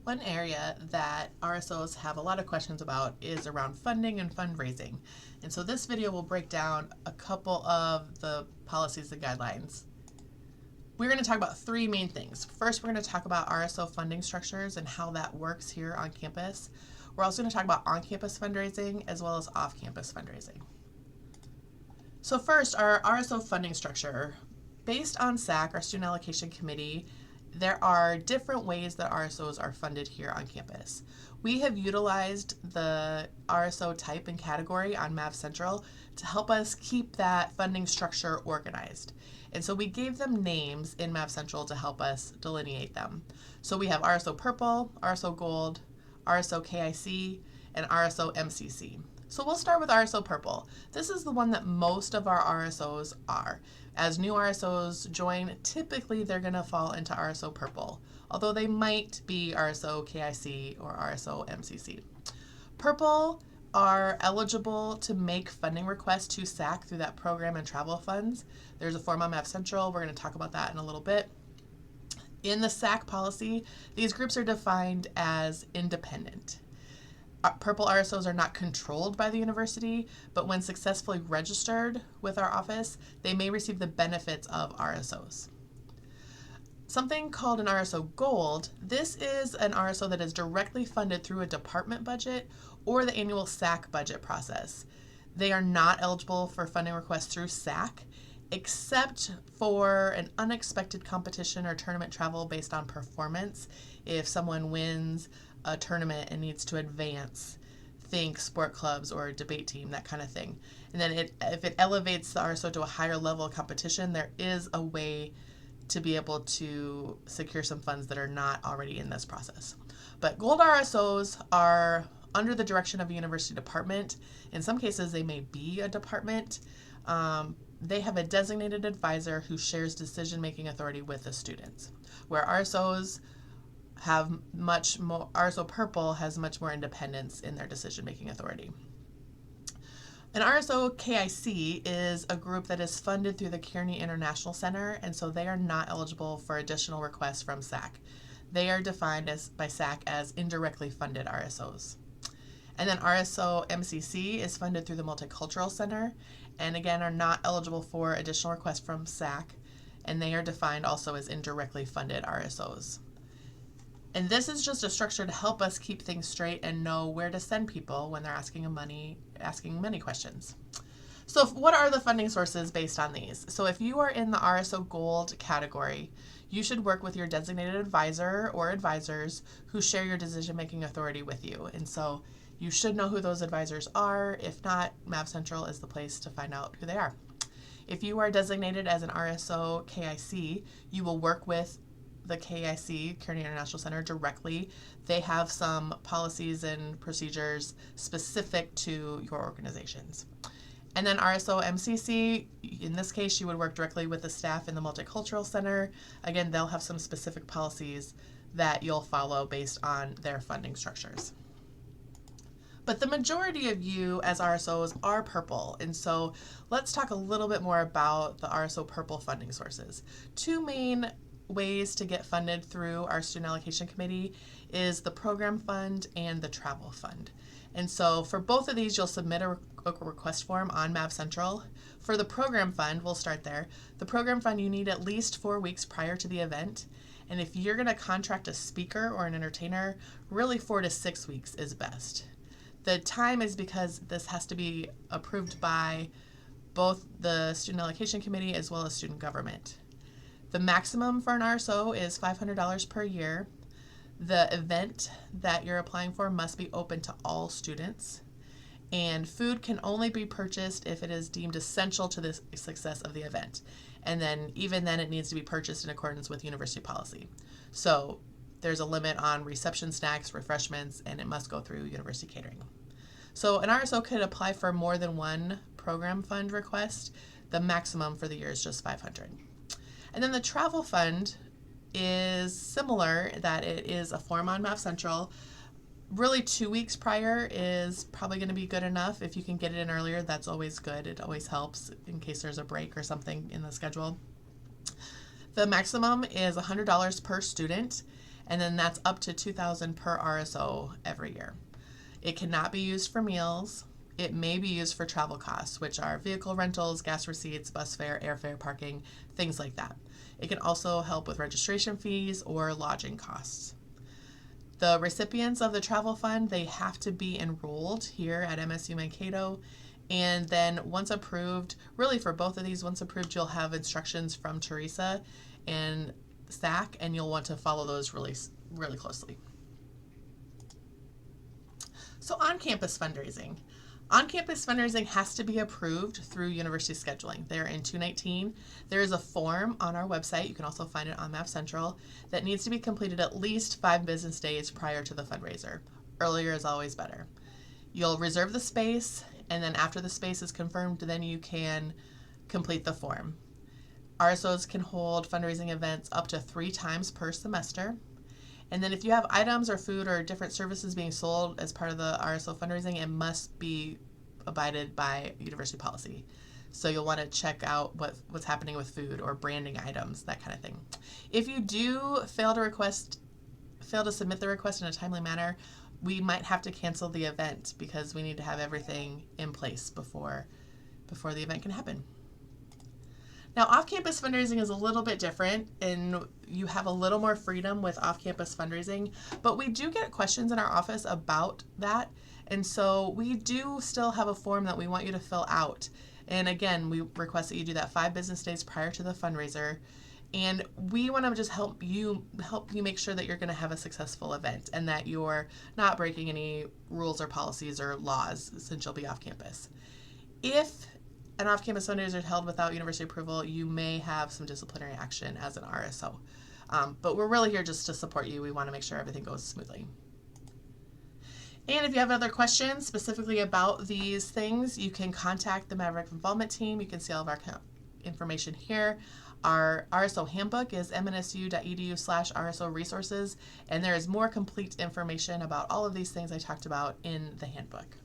One area that RSOs have a lot of questions about is around funding and fundraising. And so this video will break down a couple of the policies and guidelines. We're going to talk about three main things. First, we're going to talk about RSO funding structures and how that works here on campus. We're also going to talk about on-campus fundraising as well as off-campus fundraising. So first, our RSO funding structure. Based on SAC, our Student Allocation Committee, there are different ways that RSOs are funded here on campus. We have utilized the RSO type and category on Mav Central to help us keep that funding structure organized. And so we gave them names in Mav Central to help us delineate them. So we have RSO Purple, RSO Gold, RSO KIC, and RSO MCC. So we'll start with RSO Purple. This is the one that most of our RSOs are. As new RSOs join, typically they're going to fall into RSO Purple, although they might be RSO KIC or RSO MCC. Purple are eligible to make funding requests to SAC through that program and travel funds. There's a form on Mav Central. We're going to talk about that in a little bit. In the SAC policy, these groups are defined as independent. Purple RSOs are not controlled by the university, but when successfully registered with our office, they may receive the benefits of RSOs. Something called an RSO Gold, this is an RSO that is directly funded through a department budget or the annual SAC budget process. They are not eligible for funding requests through SAC, except for an unexpected competition or tournament travel based on performance. If someone wins a tournament and needs to advance, think sport clubs or debate team, that kind of thing. And then if it elevates the RSO to a higher level of competition, there is a way to be able to secure some funds that are not already in this process. But gold RSOs are under the direction of a university department. In some cases, they may be a department. They have a designated advisor who shares decision-making authority with the students, where RSOs have much more, RSO Purple has much more independence in their decision-making authority. An RSO KIC is a group that is funded through the Kearney International Center, and so they are not eligible for additional requests from SAC. They are defined by SAC as indirectly funded RSOs. And then RSO MCC is funded through the Multicultural Center, and again are not eligible for additional requests from SAC, and they are defined also as indirectly funded RSOs. And this is just a structure to help us keep things straight and know where to send people when they're asking money questions. So what are the funding sources based on these? So if you are in the RSO Gold category, you should work with your designated advisor or advisors who share your decision-making authority with you. And so you should know who those advisors are. If not, Mav Central is the place to find out who they are. If you are designated as an RSO KIC, you will work with the KIC, Kearney International Center, directly. They have some policies and procedures specific to your organizations. And then RSO MCC, in this case, you would work directly with the staff in the Multicultural Center. Again, they'll have some specific policies that you'll follow based on their funding structures. But the majority of you as RSOs are Purple, and so let's talk a little bit more about the RSO Purple funding sources. Two main ways to get funded through our Student Allocation Committee is the Program Fund and the Travel Fund. And so for both of these, you'll submit a request form on Mav Central. For the Program Fund, we'll start there. The Program Fund, you need at least 4 weeks prior to the event. And if you're going to contract a speaker or an entertainer, really 4 to 6 weeks is best. The time is because this has to be approved by both the Student Allocation Committee as well as student government. The maximum for an RSO is $500 per year. The event that you're applying for must be open to all students. And food can only be purchased if it is deemed essential to the success of the event. And then even then it needs to be purchased in accordance with university policy. So there's a limit on reception snacks, refreshments, and it must go through university catering. So an RSO could apply for more than one program fund request. The maximum for the year is just $500. And then the Travel Fund is similar, that it is a form on Mav Central. Really 2 weeks prior is probably going to be good enough. If you can get it in earlier, that's always good. It always helps in case there's a break or something in the schedule. The maximum is $100 per student, and then that's up to $2,000 per RSO every year. It cannot be used for meals. It may be used for travel costs, which are vehicle rentals, gas receipts, bus fare, airfare, parking, things like that. It can also help with registration fees or lodging costs. The recipients of the travel fund, they have to be enrolled here at MSU Mankato. And then once approved, really for both of these, once approved, you'll have instructions from Teresa and SAC, and you'll want to follow those really closely. So on-campus fundraising. On-campus fundraising has to be approved through university scheduling. They're in 219. There is a form on our website, you can also find it on Map Central, that needs to be completed at least 5 business days prior to the fundraiser. Earlier is always better. You'll reserve the space, and then after the space is confirmed, then you can complete the form. RSOs can hold fundraising events up to 3 times per semester. And then if you have items or food or different services being sold as part of the RSO fundraising, it must be abided by university policy. So you'll want to check out what's happening with food or branding items, that kind of thing. If you do fail to submit the request in a timely manner, we might have to cancel the event because we need to have everything in place before the event can happen. Now, off-campus fundraising is a little bit different, and you have a little more freedom with off-campus fundraising, but we do get questions in our office about that, and so we do still have a form that we want you to fill out. And again, we request that you do that 5 business days prior to the fundraiser, and we want to just help you make sure that you're going to have a successful event and that you're not breaking any rules or policies or laws since you'll be off-campus. If an off-campus fundraiser is held without university approval, you may have some disciplinary action as an RSO. But we're really here just to support you. We want to make sure everything goes smoothly. And if you have other questions specifically about these things, you can contact the Maverick Involvement Team. You can see all of our information here. Our RSO handbook is mnsu.edu/RSO resources, and there is more complete information about all of these things I talked about in the handbook.